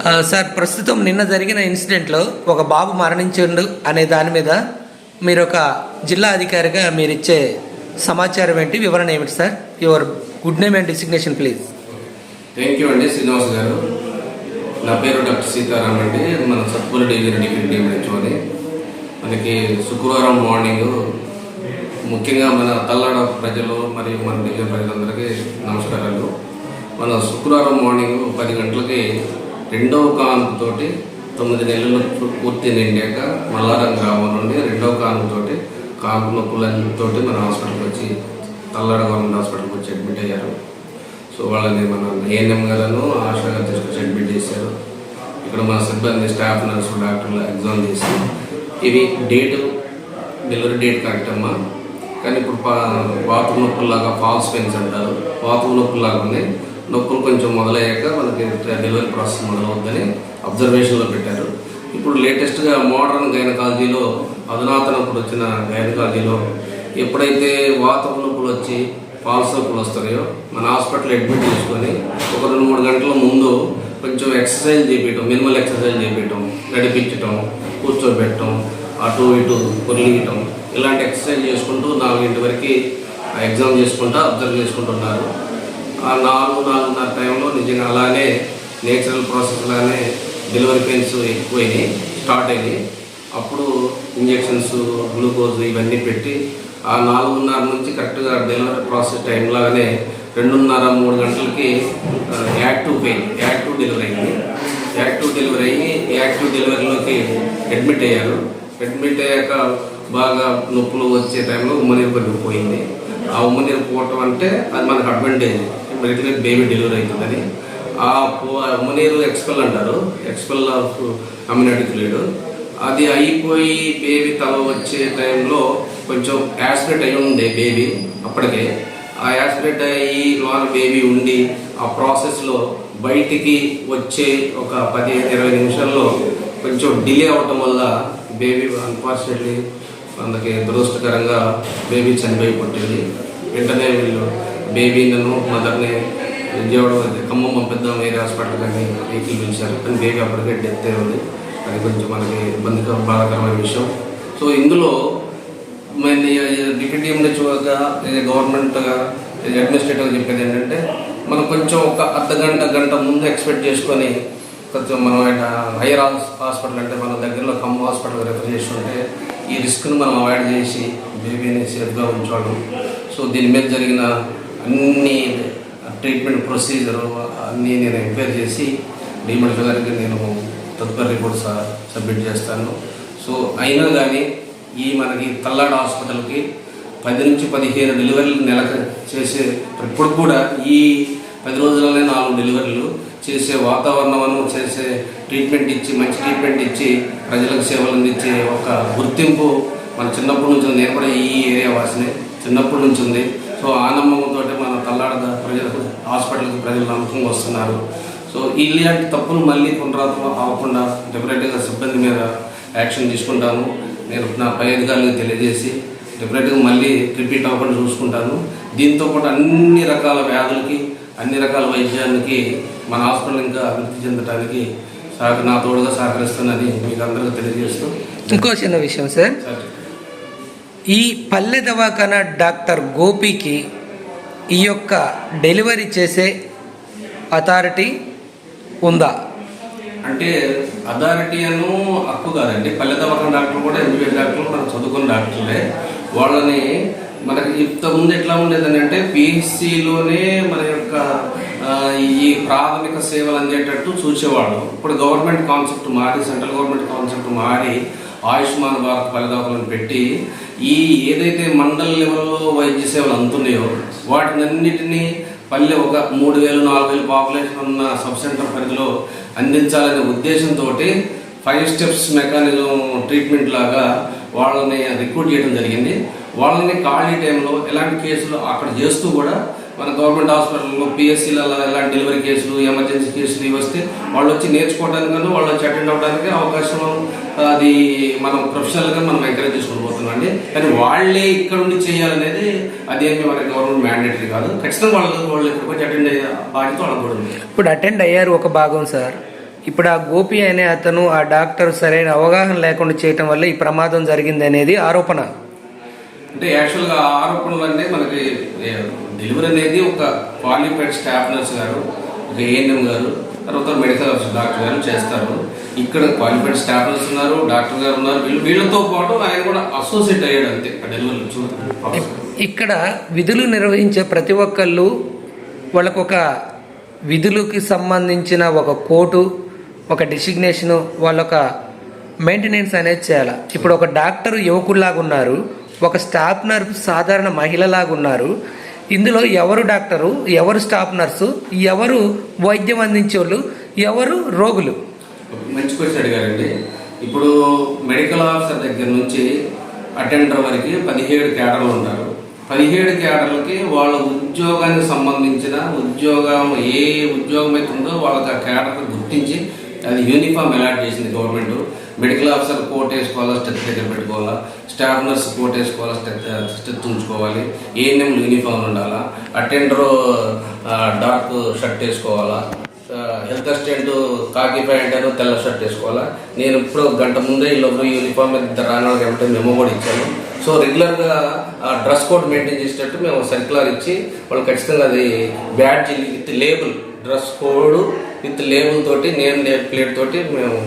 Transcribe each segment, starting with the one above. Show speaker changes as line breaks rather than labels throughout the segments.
Sir, ప్రస్తుతం నిన్న జరిగిన ఇన్సిడెంట్లో ఒక బాబు మరణించిండు అనే దాని మీద మీరు ఒక జిల్లా అధికారిగా మీరు ఇచ్చే సమాచారం ఏంటి, వివరణ ఏమిటి sir? Your good name and designation please.
Thank you అండి శ్రీనివాస్ గారు. నా పేరు డాక్టర్ సీతారాం అండి. మన సత్పూర్ డివిజన్ టీం నుంచి మనకి శుక్రవారం మార్నింగ్ ముఖ్యంగా మన తల్లాడ ప్రజలు మరియు మన డివిజన్ ప్రజలందరికీ నమస్కారాలు. మన శుక్రవారం మార్నింగ్ 10 గంటలకి రెండవ కానుకతోటి 9 నెలలు పూర్తి నిండాక మల్లారం గ్రామం నుండి రెండవ కానుకతోటి కాపు నొప్పులతో మన హాస్పిటల్కి వచ్చి తల్లాడ గవర్నమెంట్ హాస్పిటల్కి వచ్చి అడ్మిట్ అయ్యారు. సో వాళ్ళని మన ఏఎన్ఎం గారు ఆశా గారు తీసుకొచ్చి అడ్మిట్ చేశారు. ఇక్కడ మన సిబ్బంది స్టాఫ్ నర్సు డాక్టర్లు ఎగ్జామ్ చేసి ఇవి డెలివరీ డేట్ కరెక్ట్ అమ్మా, కానీ ఇప్పుడు బాత్రూమ్ నొప్పుల్లాగా ఫాల్స్ పెయిన్స్ అంటారు, బాత్రూమ్ నొప్పుల్లాగా ఉన్నాయి, నొప్పులు కొంచెం మొదలయ్యాక మనకి డెలివరీ ప్రాసెస్ మొదలవుద్దని అబ్జర్వేషన్లో పెట్టారు. ఇప్పుడు లేటెస్ట్గా మోడర్న్ గైనకాలజీలో అధునాతనప్పుడు వచ్చిన గైనకాలజీలో ఎప్పుడైతే వాతం నొప్పులు వచ్చి ఫాల్స్ నొప్పులు వస్తున్నాయో మన హాస్పిటల్ అడ్మిట్ చేసుకొని ఒక 2-3 గంటల ముందు కొంచెం ఎక్సర్సైజ్ చేపించడం, మినిమల్ ఎక్సర్సైజ్ చేపించడం, నడిపించడం, కూర్చోబెట్టడం, అటు ఇటు పొరిలియటం, ఇలాంటి ఎక్సర్సైజ్ చేసుకుంటూ 4 వరకు ఎగ్జామ్ చేసుకుంటూ అబ్జర్వ్ చేసుకుంటున్నారు. ఆ 4-4:30 టైంలో నిజంగా అలానే నేచురల్ ప్రాసెస్ లానే డెలివరీ పెయిన్స్ ఎక్కువైనాయి, స్టార్ట్ అయినాయి. అప్పుడు ఇంజెక్షన్స్, గ్లూకోజ్ ఇవన్నీ పెట్టి ఆ 4:30 నుంచి కరెక్ట్గా డెలివరీ ప్రాసెస్ టైం లాగానే 2:30-3 గంటలకి యాక్టివ్ డెలివరీ అయింది. యాక్టివ్ డెలివరీలోకి అడ్మిట్ అయ్యారు. అడ్మిట్ అయ్యాక బాగా నొప్పులు వచ్చే టైంలో ఉమ్మనీరు కొంచెం పోయింది. ఆ ఉమ్మనీరు పోవటం అంటే అది మనకు అడ్వాంటేజ్, ఇమ్మీడియట్గా బేబీ డెలివరీ అవుతుందని. ఆ ఉమ్మనీరు ఎక్స్పెల్ అంటారు, ఎక్స్పెల్ ఆఫ్ అమ్యూనిటీ ఫ్లూయిడ్. అది అయిపోయి బేబీ తల వచ్చే టైంలో కొంచెం యాస్పిరేట్ అయి ఉంది బేబీ. అప్పటికే ఆ యాస్పిరేట్ అయ్యి లోన బేబీ ఉండి ఆ ప్రాసెస్లో బయటికి వచ్చే ఒక 10-20 నిమిషాల్లో కొంచెం డిలే అవటం వల్ల బేబీ అన్ఫార్చునేట్లీ అందుకే దురదృష్టకరంగా బేబీ చనిపోయి పుట్టింది. వెంటనే వీళ్ళు బేబీలను మదర్ని విజయవాడ ఖమ్మం పంపిద్దాం వేరే హాస్పిటల్ కానీ వెహికల్ పిలిచారు, కానీ బేబీ అప్పటికే డెత్ అయింది. అది కొంచెం మనకి బాధాకరమైన విషయం. సో ఇందులో డిప్యూటీ చూడగా గవర్నమెంట్గా అడ్మినిస్ట్రేటివ్గా చెప్పేది ఏంటంటే మనం కొంచెం ఒక గంట ముందు ఎక్స్పెక్ట్ చేసుకొని కొంచెం మనం హైయర్ హాస్పిటల్ అంటే మన దగ్గరలో ఖమ్మం హాస్పిటల్ రెఫర్ చేస్తుంటే ఈ రిస్క్ను మనం అవాయిడ్ చేసి బేబీని సేఫ్గా ఉంచడం. సో దీని మీద జరిగిన అన్ని ట్రీట్మెంట్ ప్రొసీజరు అన్నీ నేను ఎంక్వైరీ చేసి డిఎంఎడ్ గారికి నేను తదుపరి రిపోర్ట్ సబ్మిట్ చేస్తాను. సో అయినా కానీ ఈ మనకి తల్లాడ హాస్పిటల్కి 10-15 డెలివరీలు నెలకు చేసే ఇప్పుడు కూడా ఈ 10 రోజులనే 4 డెలివరీలు చేసే వాతావరణం చేసే ట్రీట్మెంట్ ఇచ్చి మంచి ట్రీట్మెంట్ ఇచ్చి ప్రజలకు సేవలు అందించే ఒక గుర్తింపు మన చిన్నప్పటి నుంచి నేను కూడా ఈ ఏరియా వాసిని చిన్నప్పటి నుంచి ఉంది. సో ఆ నమ్మకంతో మన తల్లాడ ప్రజలకు హాస్పిటల్కి ప్రజలు నమ్మకంగా వస్తున్నారు. సో ఇలాంటి తప్పులు మళ్ళీ పునరావృతం అవ్వకుండా డెఫినెట్గా సిబ్బంది మీద యాక్షన్ తీసుకుంటాను. నేను నా పై అధికారులకు తెలియజేసి డెఫినెట్గా మళ్ళీ రిపీట్ అవ్వకుండా చూసుకుంటాను. దీంతోపాటు అన్ని రకాల వ్యాధులకి, అన్ని రకాల వైద్యానికి మన హాస్పిటల్ ఇంకా అభివృద్ధి చెందడానికి నా తోడుగా సహకరిస్తానని మీకు అందరికీ తెలియజేస్తూ
ఇంకో చిన్న విషయం సార్, ఈ పల్లె దవాఖానా డాక్టర్ గోపికి ఈ యొక్క డెలివరీ చేసే అథారిటీ ఉందా?
అంటే అథారిటీ హక్కు కాదండి. పల్లె దవాఖానా డాక్టర్లు కూడా ఎంబీబీఎస్ డాక్టర్లు మనం చదువుకున్న డాక్టర్లే. వాళ్ళని మనకి ఇంతకుముందు ఎట్లా ఉండేదని అంటే పిహెచ్సిలోనే మన యొక్క ఈ ప్రాథమిక సేవలు అందేటట్టు చూసేవాళ్ళు. ఇప్పుడు గవర్నమెంట్ కాన్సెప్ట్ మారి, సెంట్రల్ గవర్నమెంట్ కాన్సెప్ట్ మారి ఆయుష్మాన్ భారత్ పల్లె దవాఖానాలను పెట్టి ఈ ఏదైతే మండల లెవెల్లో వైద్య సేవలు అందుతున్నాయో వాటినన్నిటినీ పల్లె ఒక 3,000-4,000 పాపులేషన్ ఉన్న సబ్ సెంటర్ పరిధిలో అందించాలనే ఉద్దేశంతో 5 స్టెప్స్ మెకానిజం ట్రీట్మెంట్ లాగా వాళ్ళని రిక్రూట్ చేయడం జరిగింది. వాళ్ళని ఖాళీ టైంలో ఎలాంటి కేసులు అక్కడ చేస్తూ కూడా మన గవర్నమెంట్ హాస్పిటల్లో పిఎస్సీలలో ఎలాంటి డెలివరీ కేసులు, ఎమర్జెన్సీ కేసులు ఇవి వస్తే వాళ్ళు వచ్చి నేర్చుకోవడానికన్నా వాళ్ళు వచ్చి అటెండ్ అవ్వడానికి అవకాశం అది మనం ప్రొఫెషనల్గా మనం ఎంకరేజ్ చేసుకుని పోతున్నాం అండి. కానీ వాళ్ళే ఇక్కడ ఉండి చేయాలనేది అదేమి మన గవర్నమెంట్ మ్యాండేటరీ కాదు. ఖచ్చితంగా వాళ్ళు ఇక్కడికి వచ్చి అటెండ్ అయ్యే బాధ్యత వాళ్ళకి కూడా ఉంది.
ఇప్పుడు అటెండ్ అయ్యారు ఒక భాగం సార్, ఇప్పుడు ఆ గోపి అనే అతను ఆ డాక్టర్ సరైన అవగాహన లేకుండా చేయటం వల్ల ఈ ప్రమాదం జరిగింది అనేది ఆరోపణ.
అంటే యాక్చువల్గా ఆరోపణలు అంటే మనకి డెలివరీ అనేది ఒక క్వాలిఫైడ్ స్టాఫ్ నర్స్ గారు, ఒక ఏఎన్ఎం గారు, తర్వాత మెడికల్ ఆఫీసర్ డాక్టర్ గారు చేస్తారు. ఇక్కడ క్వాలిఫైడ్ స్టాఫ్ నర్స్ ఉన్నారు, డాక్టర్ గారు ఉన్నారు. వీళ్ళతో పాటు ఆయన కూడా అసోసియేట్ అయ్యాడు అంతే డెలివరీ చూడండి.
ఇక్కడ విధులు నిర్వహించే ప్రతి ఒక్కళ్ళు వాళ్ళకు ఒక విధులకి సంబంధించిన ఒక కోటు, ఒక డిసిగ్నేషను, వాళ్ళొక మెయింటెనెన్స్ అనేది చేయాలి. ఇప్పుడు ఒక డాక్టర్ యువకుల్లాగా ఉన్నారు, ఒక స్టాఫ్ నర్సు సాధారణ మహిళలాగా ఉన్నారు. ఇందులో ఎవరు డాక్టరు, ఎవరు స్టాఫ్ నర్సు, ఎవరు వైద్యం అందించేవాళ్ళు, ఎవరు రోగులు?
మంచి క్వశ్చన్ అడిగారండి. ఇప్పుడు మెడికల్ ఆఫీసర్ దగ్గర నుంచి అటెండర్ వరకు 17 క్యాడర్లు ఉన్నారు. 17 క్యాడర్లకి వాళ్ళ ఉద్యోగానికి సంబంధించిన ఉద్యోగం ఏ ఉద్యోగం అయితే ఉందో వాళ్ళకి ఆ క్యాడర్ గుర్తించి అది యూనిఫామ్ అలాట్ చేసింది గవర్నమెంట్. మెడికల్ ఆఫీసర్ కోట్ వేసుకోవాలా, స్టెత్ దగ్గర పెట్టుకోవాలా, స్టాఫ్ నర్స్ కోట్ వేసుకోవాలా, స్టెత్ ఉంచుకోవాలి, ఏఎన్ఎం యూనిఫామ్ ఉండాలా, అటెండర్ డార్క్ షర్ట్ వేసుకోవాలా, హెల్త్ అసిస్టెంట్ కాకి ప్యాంట్ అని తెల్ల షర్ట్ వేసుకోవాలా. నేను ఇప్పుడు గంట ముందే వీళ్ళు యూనిఫామ్ రాని కాబట్టి మెమో కూడా ఇచ్చాను. సో రెగ్యులర్గా ఆ డ్రెస్ కోడ్ మెయింటైన్ చేసేటట్టు మేము సర్క్యులర్ ఇచ్చి వాళ్ళు ఖచ్చితంగా అది badge with label, dress code with label తోటి, నేమ్ ప్లేట్ తోటి మేము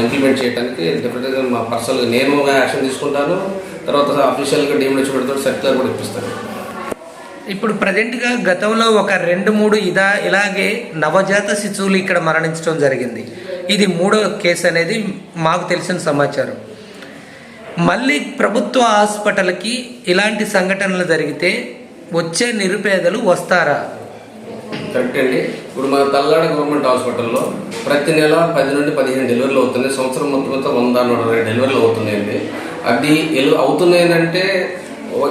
ఇంప్లిమెంట్ చేయడానికి డెఫినెట్గా మా పర్సనల్గా నేను యాక్షన్ తీసుకుంటాను. తర్వాత అఫీషియల్గా డిఎంహెచ్ఓ సర్క్యులర్ కూడా ఇప్పిస్తాను.
ఇప్పుడు ప్రజెంట్గా గతంలో ఒక 2-3 ఇలాగే నవజాత శిశువులు ఇక్కడ మరణించడం జరిగింది. ఇది 3వ కేసు అనేది మాకు తెలిసిన సమాచారం. మళ్ళీ ప్రభుత్వ హాస్పిటల్కి ఇలాంటి సంఘటనలు జరిగితే వచ్చే నిరుపేదలు వస్తారా?
కరెక్ట్ అండి. ఇప్పుడు మన తల్లాడ గవర్నమెంట్ హాస్పిటల్లో ప్రతి నెల 10 నుండి 15 డెలివరీలు అవుతున్నాయి. సంవత్సరం మొత్తం 100-120 డెలివరీలు అవుతున్నాయండి. అది అవుతున్నాయంటే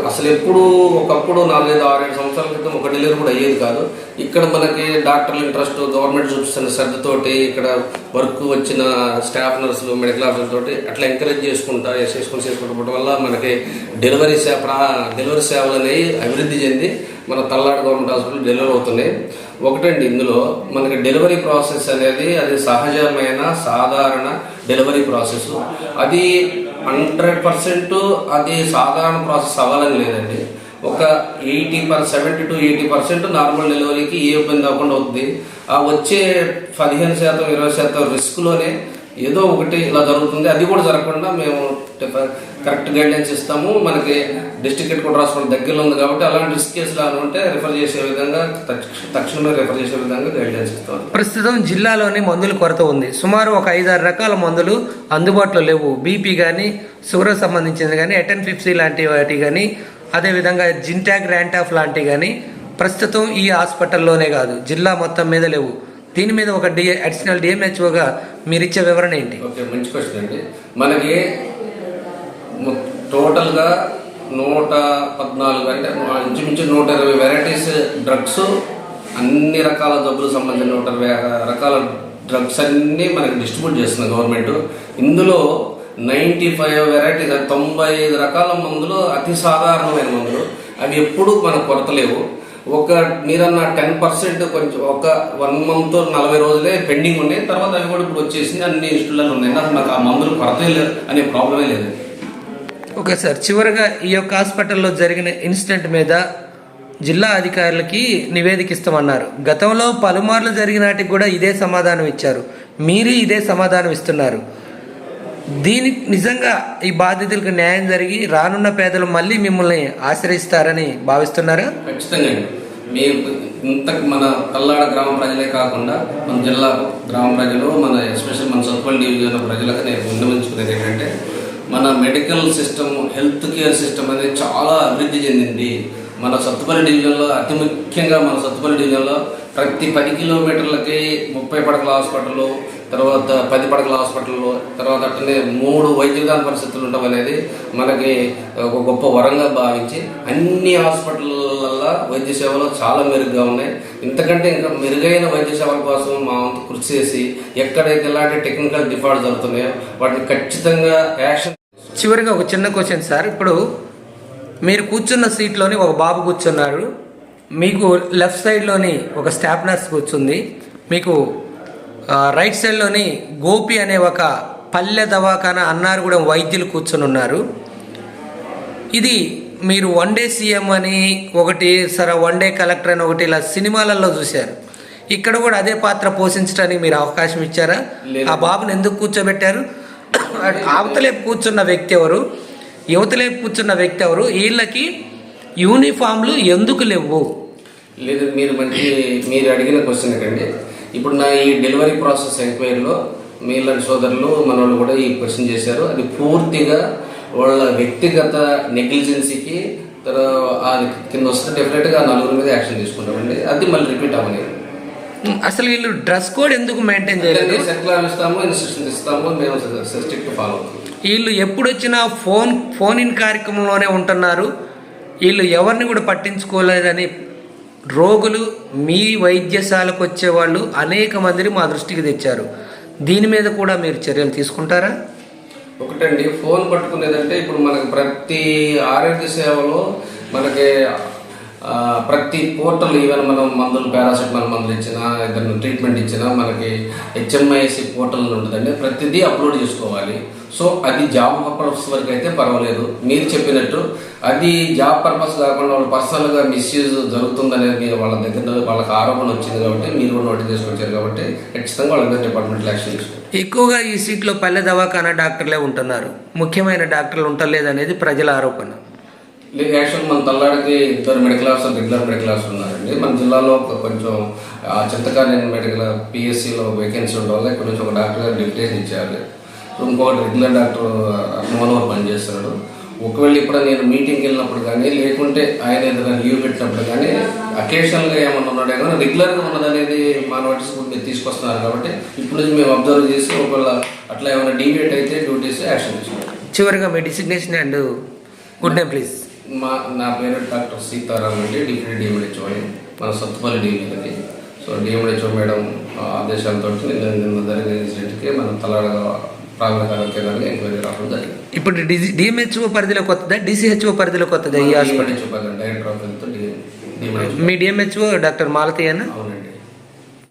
అసలు ఎప్పుడు ఒకప్పుడు 4-5-6 సంవత్సరాల క్రితం ఒక డెలివరీ కూడా అయ్యేది కాదు. ఇక్కడ మనకి డాక్టర్ల ఇంట్రెస్ట్, గవర్నమెంట్ చూపిస్తున్న శ్రద్ధతోటి, ఇక్కడ వర్క్ వచ్చిన స్టాఫ్ నర్సులు, మెడికల్ ఆఫీసర్ తోటి అట్లా ఎంకరేజ్ చేసుకోవడం వల్ల మనకి డెలివరీ సేవలు అనేవి అభివృద్ధి చెంది మన తల్లాడ గవర్నమెంట్ హాస్పిటల్ డెలివరీ అవుతున్నాయి. ఒకటండి, ఇందులో మనకి డెలివరీ ప్రాసెస్ అనేది అది సహజమైన సాధారణ డెలివరీ ప్రాసెస్. అది 100% అది సాధారణ ప్రాసెస్ అవ్వాలని లేదండి. ఒక 70-80% నార్మల్ డెలివరీకి ఏ ఇబ్బంది అవ్వకుండా అవుతుంది. ఆ వచ్చే 15%-20% రిస్క్లోనే ఏదో ఒకటి ఇలా జరుగుతుంది. అది కూడా జరగకుండా మేము కరెక్ట్ గైడ్లైన్స్ ఇస్తాము. మనకి డిస్ట్రిక్ట్ హెడ్ క్వార్టర్ హాస్పిటల్ దగ్గరలో ఉంది కాబట్టి అలాంటి రిస్క్ కేసులు ఉంటే రిఫర్ చేసే విధంగా, తక్షణమే రిఫర్ చేసే విధంగా గైడ్లైన్స్ ఇస్తాం.
ప్రస్తుతం జిల్లాలోని మందుల కొరత ఉంది. సుమారు ఒక 5-6 రకాల మందులు అందుబాటులో లేవు. బీపీ కానీ, షుగర్ సంబంధించింది కానీ, ఎటెన్ఫిప్సీ లాంటి వాటి కానీ, అదేవిధంగా జింటాగ్, ర్యాంటాఫ్ లాంటివి కానీ ప్రస్తుతం ఈ హాస్పిటల్లోనే కాదు జిల్లా మొత్తం మీద లేవు. దీని మీద ఒక అడిషనల్ డిఎంహెచ్ఓగా మీరు ఇచ్చే వివరణ ఏంటి?
ఓకే, మంచి క్వశ్చన్ అండి. మనకి టోటల్గా 114 అంటే ఇంచుమించు 120 వెరైటీస్ డ్రగ్స్, అన్ని రకాల జబ్బులకు సంబంధించిన 120 రకాల డ్రగ్స్ అన్నీ మనకి డిస్ట్రిబ్యూట్ చేస్తుంది గవర్నమెంట్. ఇందులో 95 వెరైటీస్, 95 రకాల మందులు అతి సాధారణమైన మందులు. అవి ఎప్పుడూ మనకు కొరత లేవు. ఒక మీరన్న 10% కొంచెం ఒక 1 month 40 రోజులే పెండింగ్ ఉన్నాయి. తర్వాత అవి కూడా ఇప్పుడు వచ్చేసింది, అన్ని ఇన్స్టిట్యూట్లలో ఉన్నాయి. అసలు నాకు ఆ మందులు కొరతే లేదు అనే ప్రాబ్లమే లేదు.
ఓకే సార్, చివరిగా ఈ యొక్క హాస్పిటల్లో జరిగిన ఇన్సిడెంట్ మీద జిల్లా అధికారులకి నివేదిక ఇస్తామన్నారు. గతంలో పలుమార్లు జరిగినాటికి కూడా ఇదే సమాధానం ఇచ్చారు. మీరు ఇదే సమాధానం ఇస్తున్నారు. దీనికి నిజంగా ఈ బాధితులకు న్యాయం జరిగి రానున్న పేదలు మళ్ళీ మిమ్మల్ని ఆశ్రయిస్తారని భావిస్తున్నారా?
ఖచ్చితంగా ఇంత మన తల్లాడ గ్రామ ప్రజలే కాకుండా మన జిల్లా గ్రామ ప్రజలు, మన ఎస్పెషల్ మన సత్పల్లి డివిజన్ ప్రజలకు నేను విన్నవించుకునేది ఏంటంటే, మన medical system, health care system అనేది చాలా అభివృద్ధి చెందింది. మన సత్తుపల్లి డివిజన్లో, అతి ముఖ్యంగా మన సత్తుపల్లి డివిజన్లో ప్రతి 10 కిలోమీటర్లకి 30 పడకల హాస్పిటల్, తర్వాత 10 పడకల హాస్పిటల్, తర్వాత అట్లనే 3 వైద్య విధాన పరిస్థితులు ఉండడం అనేది మనకి ఒక గొప్ప వరంగా భావించి అన్ని హాస్పిటల్ల వైద్య సేవలు చాలా మెరుగ్గా ఉన్నాయి. ఇంతకంటే ఇంకా మెరుగైన వైద్య సేవల కోసం మా వంతు కృషి చేసి ఎక్కడైతే ఎలాంటి టెక్నికల్ డిఫాల్ట్స్ జరుగుతున్నాయో వాటిని ఖచ్చితంగా యాక్షన్.
చివరిగా ఒక చిన్న క్వశ్చన్ సార్, ఇప్పుడు మీరు కూర్చున్న సీట్లోని ఒక బాబు కూర్చున్నారు, మీకు లెఫ్ట్ సైడ్లోని ఒక స్టాఫ్ నర్స్ కూర్చుంది, మీకు రైట్ సైడ్లోని గోపి అనే ఒక పల్లె దవాఖానా అన్నారగూడెం వైద్యులు కూర్చొని ఉన్నారు. ఇది మీరు వన్ డే సీఎం అని ఒకటి, వన్ డే కలెక్టర్ అని ఒకటి ఇలా సినిమాలలో చూశారు. ఇక్కడ కూడా అదే పాత్ర పోషించడానికి మీరు అవకాశం ఇచ్చారా? ఆ బాబుని ఎందుకు కూర్చోబెట్టారు? అవతలేపు కూర్చున్న వ్యక్తి ఎవరు, యువతలేపు కూర్చున్న వ్యక్తి ఎవరు, వీళ్ళకి యూనిఫామ్లు ఎందుకు లేవు?
లేదు, మీరు అడిగిన క్వశ్చన్ కండి. ఇప్పుడు నా ఈ డెలివరీ ప్రాసెస్ ఎంక్వైరీలో మీలాంటి సోదరులు మన వాళ్ళు కూడా ఈ క్వశ్చన్ చేశారు. అది పూర్తిగా వాళ్ళ వ్యక్తిగత నెగ్లిజెన్సీకి అది కింద వస్తే డెఫినెట్గా 4 మీద యాక్షన్ తీసుకుంటామండి. అది మళ్ళీ రిపీట్ అవ్వలేదు.
అసలు వీళ్ళు డ్రెస్ కోడ్ ఎందుకు మెయింటైన్ చేయలేదు?
సర్కులర్ ఇస్తాము, ఇన్స్ట్రక్షన్ ఇస్తాము, మేము స్ట్రిక్ట్ ఫాలో అవుతాం.
వీళ్ళు ఎప్పుడు వచ్చినా ఫోన్ ఇన్ కార్యక్రమంలోనే ఉంటున్నారు. వీళ్ళు ఎవరిని కూడా పట్టించుకోలేదని రోగులు మీ వైద్యశాలకు వచ్చేవాళ్ళు అనేక మందిని మా దృష్టికి తెచ్చారు. దీని మీద కూడా మీరు చర్యలు తీసుకుంటారా?
ఒకటండి, ఫోన్ పట్టుకునేదంటే ఇప్పుడు మనకి ప్రతి ఆరోగ్య సేవలో మనకి ప్రతి పోర్టల్, ఈవెన్ మనం మందులు పారాసెటమాల్ మందులు ఇచ్చినా, ఏదైనా ట్రీట్మెంట్ ఇచ్చినా మనకి హెచ్ఎంఐసి పోర్టల్ ఉంటుందండి. ప్రతిదీ అప్లోడ్ చేసుకోవాలి. సో అది జాబ్ పర్పస్ వరకు అయితే పర్వాలేదు. మీరు చెప్పినట్టు అది జాబ్ పర్పస్ కాకుండా వాళ్ళు పర్సనల్గా మిస్యూజ్ జరుగుతుందనేది వాళ్ళ దగ్గర వాళ్ళకి ఆరోపణ వచ్చింది కాబట్టి మీరు కూడా నోటీస్ చేసుకొచ్చారు కాబట్టి ఖచ్చితంగా వాళ్ళ మీద డిపార్ట్మెంట్ యాక్షన్ తీసుకుంటారు.
ఎక్కువగా ఈ సీట్లో పల్లె దవాఖానా డాక్టర్లే ఉంటున్నారు, ముఖ్యమైన డాక్టర్లు ఉండలేదు అనేది ప్రజల ఆరోపణ.
లేదు, యాక్చువల్ మన తల్లాడికి 2 medical officer, regular medical officer ఉన్నారండి. మన జిల్లాలో కొంచెం చింతకాని మెడికల్ పిఎస్సిలో వేకెన్సీ ఉండడం వల్ల ఇక్కడ నుంచి ఒక డాక్టర్ గారు డిప్యూటేషన్ ఇచ్చారు. ఇంకొకటి రెగ్యులర్ డాక్టర్ మనోహర్ పనిచేస్తున్నాడు. ఒకవేళ ఇప్పుడు నేను మీటింగ్కి వెళ్ళినప్పుడు కానీ, లేకుంటే ఆయన ఏదైనా లీవ్ పెట్టినప్పుడు కానీ, అకేషనల్గా ఏమన్నా ఉన్నాడే కానీ రెగ్యులర్గా ఉన్నదనేది మా నోటీస్ మీరు తీసుకొస్తున్నారు కాబట్టి ఇప్పుడు నుంచి మేము అబ్జర్వ్ చేసి ఒకవేళ అట్లా ఏమైనా డీవియేట్ అయితే డ్యూటీస్ యాక్షన్ తీసుకుంటాం.
చివరిగా మీ designation and good name please.
నా పేరు డాక్టర్ సీతారాం అండి, డిప్యూటీ డిఎంహెచ్ఓ అని, మన Sathupalli division. So DMHO madam ఆదేశాలతో నిన్న జరిగిన ఇన్సిడెంట్కి మనం తలాడ ప్రాథమిక ఆరోగ్య కేంద్రానికి ఎంక్వైరీ రావడం జరిగింది.
ఇప్పుడు డిఎంహెచ్ఓ పరిధిలోకి వస్తుందా, డిసిహెచ్ఓ పరిధిలోకి వస్తుందా? ఈ hospital
director of health DMHO.
Me DMHO doctor Malathi అన్న.
అవునండి.